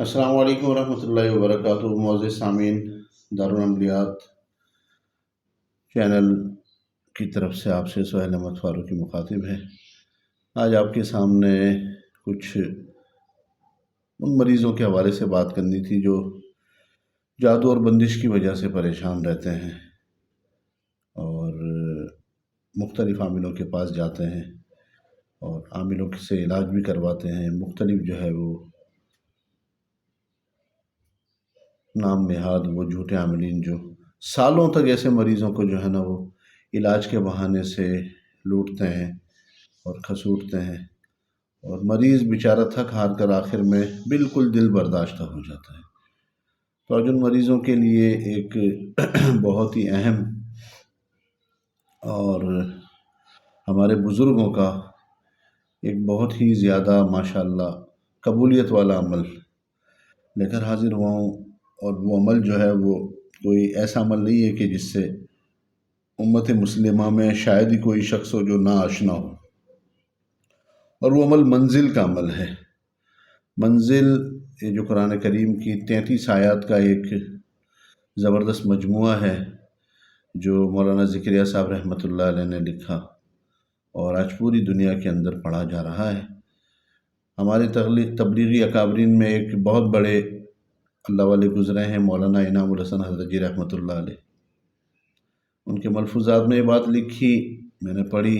السلام علیکم ورحمۃ اللہ وبرکاتہ۔ معزز سامعین، دارالعملیات چینل کی طرف سے آپ سے سہیل احمد فاروقی مخاطب ہے۔ آج آپ کے سامنے کچھ ان مریضوں کے حوالے سے بات کرنی تھی جو جادو اور بندش کی وجہ سے پریشان رہتے ہیں اور مختلف عاملوں کے پاس جاتے ہیں اور عاملوں سے علاج بھی کرواتے ہیں۔ مختلف جو ہے وہ نام نہاد وہ جھوٹے عاملین جو سالوں تک ایسے مریضوں کو جو ہے نا وہ علاج کے بہانے سے لوٹتے ہیں اور کھسوٹتے ہیں، اور مریض بیچارہ تھک ہار کر آخر میں بالکل دل برداشتہ ہو جاتا ہے۔ تو آج ان مریضوں کے لیے ایک بہت ہی اہم اور ہمارے بزرگوں کا ایک بہت ہی زیادہ ماشاءاللہ قبولیت والا عمل لے کر حاضر ہوا ہوں، اور وہ عمل جو ہے وہ کوئی ایسا عمل نہیں ہے کہ جس سے امت مسلمہ میں شاید ہی کوئی شخص ہو جو نا آشنا ہو، اور وہ عمل منزل کا عمل ہے۔ منزل یہ جو قرآن کریم کی 33 آیات کا ایک زبردست مجموعہ ہے جو مولانا ذکریا صاحب رحمۃ اللہ علیہ نے لکھا اور آج پوری دنیا کے اندر پڑھا جا رہا ہے۔ ہمارے تبلیغی اکابرین میں ایک بہت بڑے اللہ والے گزرے ہیں، مولانا انعام الحسن حضرت جی رحمۃ اللہ علیہ۔ ان کے ملفوظات میں یہ بات لکھی، میں نے پڑھی۔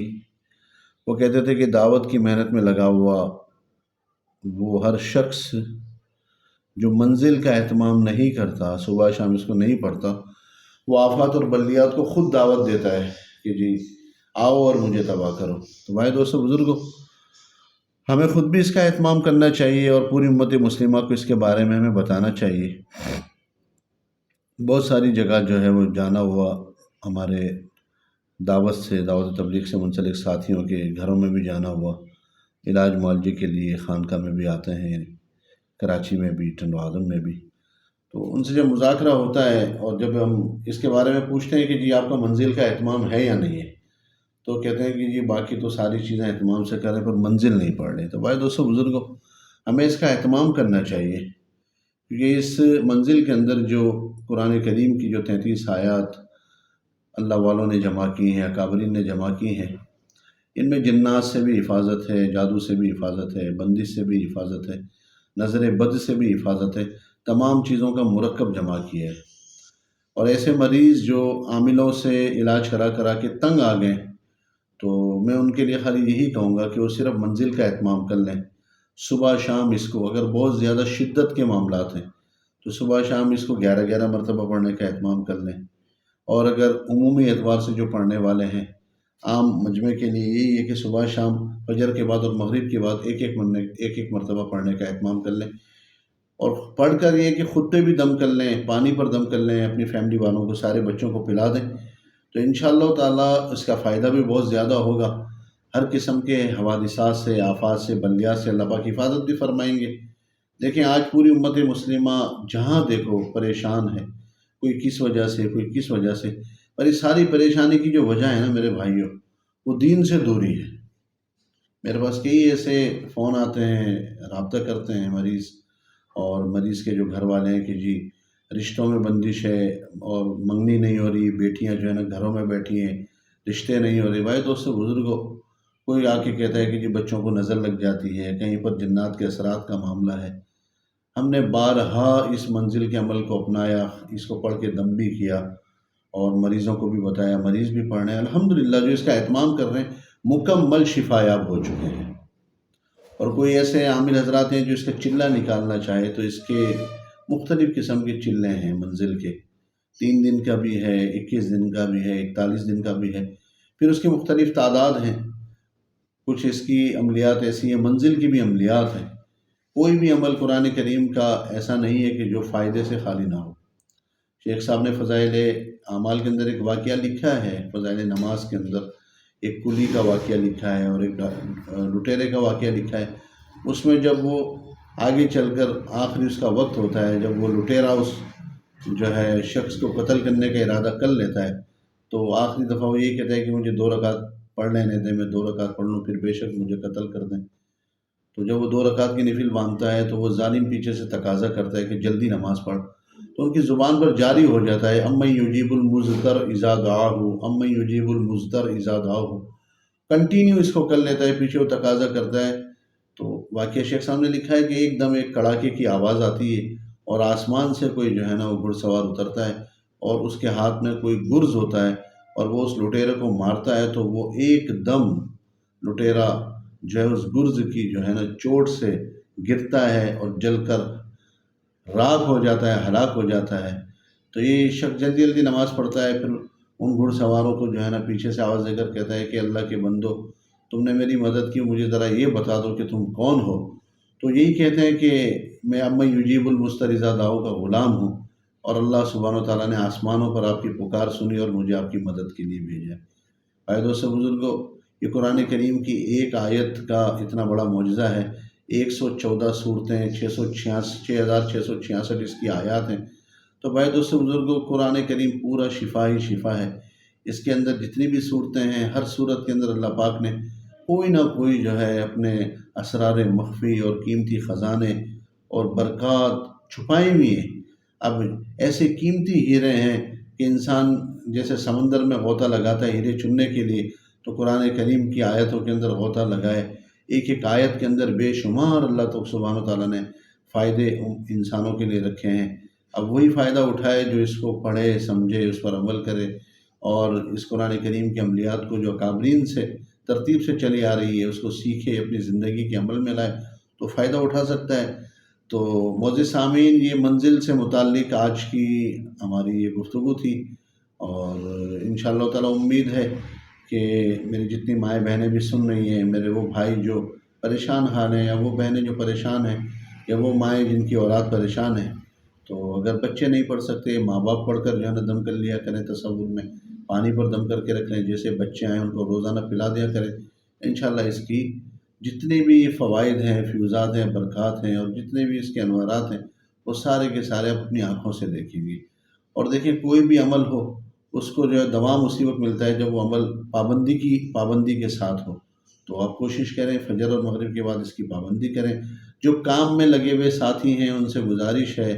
وہ کہتے تھے کہ دعوت کی محنت میں لگا ہوا وہ ہر شخص جو منزل کا اہتمام نہیں کرتا، صبح شام اس کو نہیں پڑھتا، وہ آفات اور بلیات کو خود دعوت دیتا ہے کہ جی آؤ اور مجھے تباہ کرو۔ تو بھائی دوستو بزرگوں، ہمیں خود بھی اس کا اہتمام کرنا چاہیے اور پوری امت مسلمہ کو اس کے بارے میں ہمیں بتانا چاہیے۔ بہت ساری جگہ جو ہے وہ جانا ہوا، ہمارے دعوت سے، دعوت تبلیغ سے منسلک ساتھیوں کے گھروں میں بھی جانا ہوا، علاج معالجے کے لیے خانقاہ میں بھی آتے ہیں، کراچی میں بھی، ٹنڈوادم میں بھی۔ تو ان سے جب مذاکرہ ہوتا ہے اور جب ہم اس کے بارے میں پوچھتے ہیں کہ جی آپ کا منزل کا اہتمام ہے یا نہیں ہے، تو کہتے ہیں کہ جی باقی تو ساری چیزیں اہتمام سے کریں پر منزل نہیں پڑھ رہے۔ تو بھائی دوستو بزرگوں، ہمیں اس کا اہتمام کرنا چاہیے، کیونکہ اس منزل کے اندر جو قرآن کریم کی جو 33 آیات اللہ والوں نے جمع کی ہیں، اکابرین نے جمع کی ہیں، ان میں جنات سے بھی حفاظت ہے، جادو سے بھی حفاظت ہے، بندش سے بھی حفاظت ہے، نظر بد سے بھی حفاظت ہے، تمام چیزوں کا مرکب جمع کیا ہے۔ اور ایسے مریض جو عاملوں سے علاج کرا کرا کے تنگ آ گئے، تو میں ان کے لیے خالی یہی کہوں گا کہ وہ صرف منزل کا اہتمام کر لیں، صبح شام اس کو، اگر بہت زیادہ شدت کے معاملات ہیں تو صبح شام اس کو 11 مرتبہ پڑھنے کا اہتمام کر لیں، اور اگر عمومی اعتبار سے جو پڑھنے والے ہیں، عام مجمع کے لیے یہی ہے کہ صبح شام فجر کے بعد اور مغرب کے بعد ایک مرتبہ پڑھنے کا اہتمام کر لیں، اور پڑھ کر یہ کہ خود پہ بھی دم کر لیں، پانی پر دم کر لیں، اپنی فیملی والوں کو، سارے بچوں کو پلا دیں، تو انشاءاللہ تعالیٰ اس کا فائدہ بھی بہت زیادہ ہوگا۔ ہر قسم کے حوادثات سے، آفات سے، بلیات سے اللہ پاک حفاظت بھی فرمائیں گے۔ دیکھیں آج پوری امت مسلمہ جہاں دیکھو پریشان ہے، کوئی کس وجہ سے، کوئی کس وجہ سے، اور اس ساری پریشانی کی جو وجہ ہے نا میرے بھائیوں، وہ دین سے دوری ہے۔ میرے پاس کئی ایسے فون آتے ہیں، رابطہ کرتے ہیں مریض، اور مریض کے جو گھر والے ہیں کہ جی رشتوں میں بندش ہے اور منگنی نہیں ہو رہی، بیٹیاں جو ہے نا گھروں میں بیٹھی ہیں، رشتے نہیں ہو رہے۔ بھائی دوستو بزرگوں، کوئی آ کے کہتا ہے کہ جی بچوں کو نظر لگ جاتی ہے، کہیں پر جنات کے اثرات کا معاملہ ہے۔ ہم نے بارہا اس منزل کے عمل کو اپنایا، اس کو پڑھ کے دم بھی کیا اور مریضوں کو بھی بتایا، مریض بھی پڑھ رہے ہیں الحمدللہ، جو اس کا اہتمام کر رہے ہیں مکمل شفا یاب ہو چکے ہیں۔ اور کوئی ایسے عامل حضرات ہیں جو اس کا چلہ نکالنا چاہے تو اس کے مختلف قسم کے چلے ہیں منزل کے، 3 دن کا بھی ہے، 21 دن کا بھی ہے، 41 دن کا بھی ہے، پھر اس کی مختلف تعداد ہیں۔ کچھ اس کی عملیات ایسی ہیں، منزل کی بھی عملیات ہیں۔ کوئی بھی عمل قرآن کریم کا ایسا نہیں ہے کہ جو فائدے سے خالی نہ ہو۔ شیخ صاحب نے فضائل اعمال کے اندر ایک واقعہ لکھا ہے، فضائل نماز کے اندر ایک کلی کا واقعہ لکھا ہے اور ایک لٹیرے کا واقعہ لکھا ہے۔ اس میں جب وہ آگے چل کر آخری اس کا وقت ہوتا ہے، جب وہ لٹیرا اس جو ہے شخص کو قتل کرنے کا ارادہ کر لیتا ہے، تو آخری دفعہ وہ یہی کہتا ہے کہ مجھے 2 رکعت پڑھ لینے دیں، میں 2 رکعت پڑھ لوں، پھر بے شک مجھے قتل کر دیں۔ تو جب وہ 2 رکعت کی نفل باندھتا ہے تو وہ ظالم پیچھے سے تقاضا کرتا ہے کہ جلدی نماز پڑھ، تو ان کی زبان پر جاری ہو جاتا ہے امن یجیب المضطر اذا دعاہ، امن یجیب المضطر اذا دعاہ، کنٹینیو اس کو کر لیتا ہے، پیچھے وہ تقاضا کرتا ہے۔ تو واقعہ شیخ صاحب نے لکھا ہے کہ ایک دم ایک کڑاکے کی آواز آتی ہے اور آسمان سے کوئی جو ہے نا وہ گھڑ سوار اترتا ہے اور اس کے ہاتھ میں کوئی گرز ہوتا ہے اور وہ اس لٹیرے کو مارتا ہے، تو وہ ایک دم لٹیرا جو ہے اس گرز کی جو ہے نا چوٹ سے گرتا ہے اور جل کر راکھ ہو جاتا ہے، ہلاک ہو جاتا ہے۔ تو یہ شخص جلدی جلدی نماز پڑھتا ہے، پھر ان گھڑ سواروں کو جو ہے نا پیچھے سے آواز دے کر کہتا ہے کہ اللہ کے بندو، تم نے میری مدد کی، مجھے ذرا یہ بتا دو کہ تم کون ہو۔ تو یہی کہتے ہیں کہ میں امن یجیب المضطر اذا دعاہ کا غلام ہوں، اور اللہ سبحانہ و تعالیٰ نے آسمانوں پر آپ کی پکار سنی اور مجھے آپ کی مدد کے لیے بھیجا۔ عقائد سے بزرگوں، یہ قرآن کریم کی ایک آیت کا اتنا بڑا معجزہ ہے۔ 114 صورتیں، 6,666 اس کی آیات ہیں۔ تو بھائی دوستو بزرگوں، قرآن کریم پورا شفا ہی شفا ہے۔ اس کے اندر جتنی بھی صورتیں ہیں، ہر صورت کے اندر اللہ پاک نے کوئی نہ کوئی جو ہے اپنے اسرار مخفی اور قیمتی خزانے اور برکات چھپائے ہوئی ہیں۔ اب ایسے قیمتی ہیرے ہیں کہ انسان جیسے سمندر میں غوطہ لگاتا ہے ہیرے چننے کے لیے، تو قرآن کریم کی آیتوں کے اندر غوطہ لگائے، ایک ایک آیت کے اندر بے شمار اللہ تو سبحانہ و تعالیٰ نے فائدے انسانوں کے لیے رکھے ہیں۔ اب وہی فائدہ اٹھائے جو اس کو پڑھے، سمجھے، اس پر عمل کرے، اور اس قرآن کریم کے عملیات کو جو اکابرین سے ترتیب سے چلی آ رہی ہے اس کو سیکھے، اپنی زندگی کے عمل میں لائے، تو فائدہ اٹھا سکتا ہے۔ تو معزز سامعین، یہ منزل سے متعلق آج کی ہماری یہ گفتگو تھی، اور انشاءاللہ تعالیٰ امید ہے کہ میری جتنی مائیں بہنیں بھی سن رہی ہیں، میرے وہ بھائی جو پریشان حال ہیں، یا وہ بہنیں جو پریشان ہیں، یا وہ مائیں جن کی اولاد پریشان ہیں، تو اگر بچے نہیں پڑھ سکتے، ماں باپ پڑھ کر جو ہے نا دم کر لیا کریں، تصور میں پانی پر دم کر کے رکھ لیں، جیسے بچے آئیں ان کو روزانہ پلا دیا کریں۔ انشاءاللہ اس کی جتنے بھی فوائد ہیں، فیوزات ہیں، برکات ہیں، اور جتنے بھی اس کے انوارات ہیں، وہ سارے کے سارے آپ اپنی آنکھوں سے دیکھیں گے۔ اور دیکھیں، کوئی بھی عمل ہو اس کو جو ہے دوام اسی وقت ملتا ہے جب وہ عمل پابندی کے ساتھ ہو۔ تو آپ کوشش کریں فجر اور مغرب کے بعد اس کی پابندی کریں۔ جو کام میں لگے ہوئے ساتھی ہیں ان سے گزارش ہے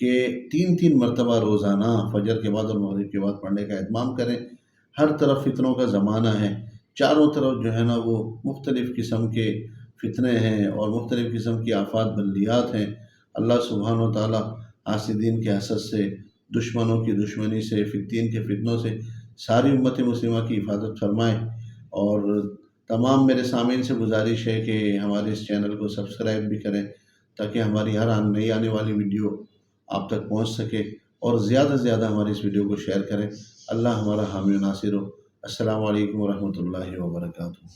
کہ 3 مرتبہ روزانہ فجر کے بعد اور مغرب کے بعد پڑھنے کا اہتمام کریں۔ ہر طرف فتنوں کا زمانہ ہے، چاروں طرف جو ہے نا وہ مختلف قسم کے فتنے ہیں اور مختلف قسم کی آفات بلدیات ہیں۔ اللہ سبحانہ و تعالیٰ حاسدین کے حسد سے، دشمنوں کی دشمنی سے، فتین کے فتنوں سے ساری امت مسلمہ کی حفاظت فرمائے۔ اور تمام میرے سامعین سے گزارش ہے کہ ہمارے اس چینل کو سبسکرائب بھی کریں تاکہ ہماری ہر نئی آنے والی ویڈیو آپ تک پہنچ سکے، اور زیادہ سے زیادہ ہماری اس ویڈیو کو شیئر کریں۔ اللہ ہمارا حامی و ناصر ہو۔ السلام علیکم ورحمۃ اللہ وبرکاتہ۔